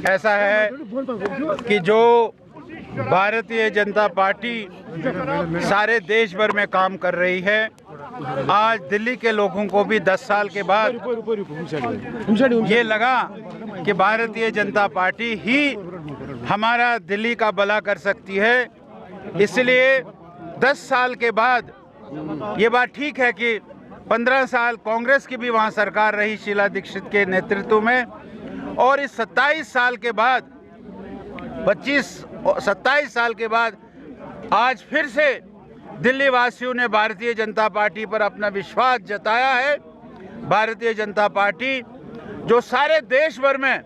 ऐसा है कि जो भारतीय जनता पार्टी सारे देश भर में काम कर रही है, आज दिल्ली के लोगों को भी 10 साल के बाद ये लगा कि भारतीय जनता पार्टी ही हमारा दिल्ली का भला कर सकती है। इसलिए 10 साल के बाद ये बात ठीक है कि 15 साल कांग्रेस की भी वहाँ सरकार रही शीला दीक्षित के नेतृत्व में, और इस 27 साल के बाद 27 साल के बाद आज फिर से दिल्ली वासियों ने भारतीय जनता पार्टी पर अपना विश्वास जताया है। भारतीय जनता पार्टी जो सारे देश भर में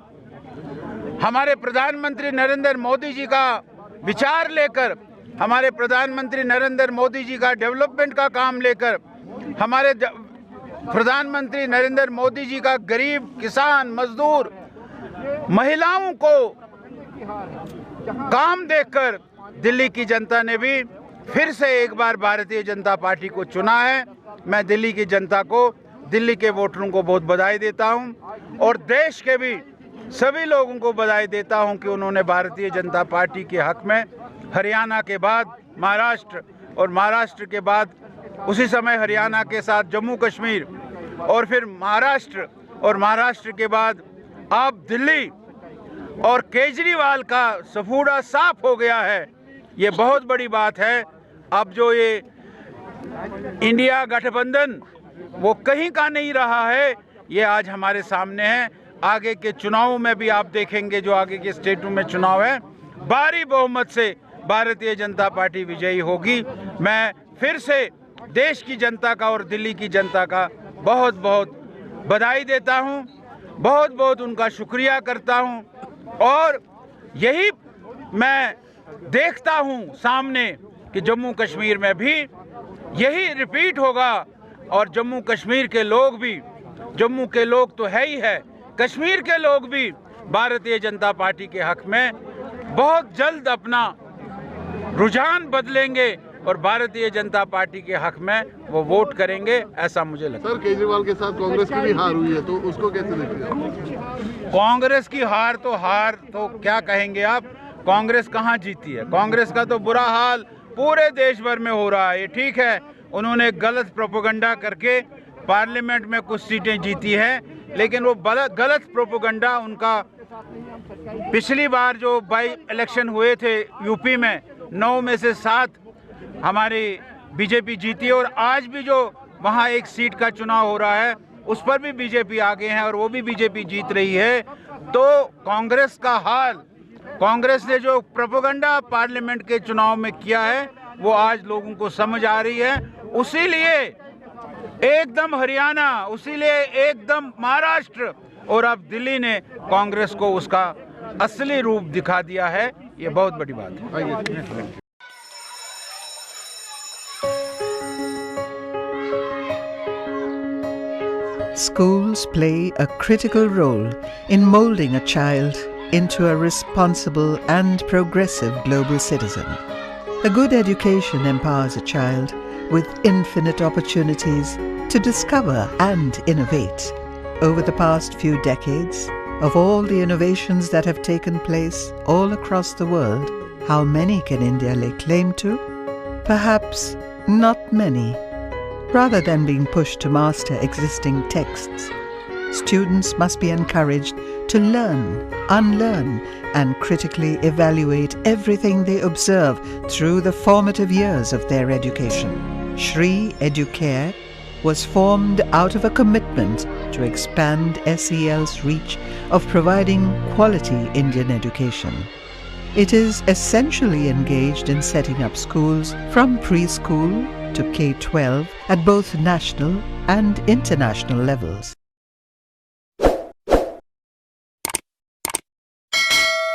हमारे प्रधानमंत्री नरेंद्र मोदी जी का विचार लेकर, हमारे प्रधानमंत्री नरेंद्र मोदी जी का डेवलपमेंट का काम लेकर, हमारे प्रधानमंत्री नरेंद्र मोदी जी का गरीब, किसान, मजदूर, महिलाओं को काम देखकर दिल्ली की जनता ने भी फिर से एक बार भारतीय जनता पार्टी को चुना है। मैं दिल्ली की जनता को, दिल्ली के वोटरों को बहुत बधाई देता हूं और देश के भी सभी लोगों को बधाई देता हूं कि उन्होंने भारतीय जनता पार्टी के हक में हरियाणा के बाद महाराष्ट्र और महाराष्ट्र के बाद उसी समय हरियाणा के साथ जम्मू कश्मीर और फिर महाराष्ट्र और महाराष्ट्र के बाद अब दिल्ली, और केजरीवाल का सफूड़ा साफ हो गया है। ये बहुत बड़ी बात है। अब जो ये इंडिया गठबंधन वो कहीं का नहीं रहा है, ये आज हमारे सामने है। आगे के चुनावों में भी आप देखेंगे, जो आगे के स्टेटों में चुनाव है, भारी बहुमत से भारतीय जनता पार्टी विजयी होगी। मैं फिर से देश की जनता का और दिल्ली की जनता का बहुत बहुत बधाई देता हूं, बहुत बहुत उनका शुक्रिया करता हूं। और यही मैं देखता हूं सामने कि जम्मू कश्मीर में भी यही रिपीट होगा, और जम्मू कश्मीर के लोग भी, जम्मू के लोग तो है ही है, कश्मीर के लोग भी भारतीय जनता पार्टी के हक में बहुत जल्द अपना रुझान बदलेंगे और भारतीय जनता पार्टी के हक में वो वोट करेंगे, ऐसा मुझे लगता है। सर, केजरीवाल के साथ कांग्रेस की भी हार हुई है, तो उसको कैसे देखते हैं? कांग्रेस की हार तो क्या कहेंगे आप, कांग्रेस कहाँ जीती है? कांग्रेस का तो बुरा हाल पूरे देश भर में हो रहा है। ये ठीक है, उन्होंने गलत प्रोपेगेंडा करके पार्लियामेंट में कुछ सीटें जीती हैं, लेकिन वो गलत प्रोपेगेंडा उनका पिछली बार जो बाई इलेक्शन हुए थे यूपी में, 9 में से 7 हमारी बीजेपी जीती है, और आज भी जो वहाँ एक सीट का चुनाव हो रहा है उस पर भी बीजेपी आगे है और वो भी बीजेपी जीत रही है। तो कांग्रेस का हाल, कांग्रेस ने जो प्रोपेगेंडा पार्लियामेंट के चुनाव में किया है वो आज लोगों को समझ आ रही है। उसी लिए एकदम हरियाणा, उसी लिए एकदम महाराष्ट्र और अब दिल्ली ने कांग्रेस को उसका असली रूप दिखा दिया है। ये बहुत बड़ी बात है। Schools play a critical role in molding a child into a responsible and progressive global citizen. A good education empowers a child with infinite opportunities to discover and innovate. Over the past few decades, of all the innovations that have taken place all across the world, how many can India lay claim to? Perhaps not many. Rather than being pushed to master existing texts, students must be encouraged to learn, unlearn, and critically evaluate everything they observe through the formative years of their education. Shri Educare was formed out of a commitment to expand SEL's reach of providing quality Indian education. It is essentially engaged in setting up schools from preschool to K-12 at both national and international levels.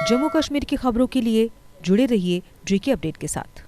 Jammu Kashmir की खबरों के लिए जुड़े रहिए GK update के साथ।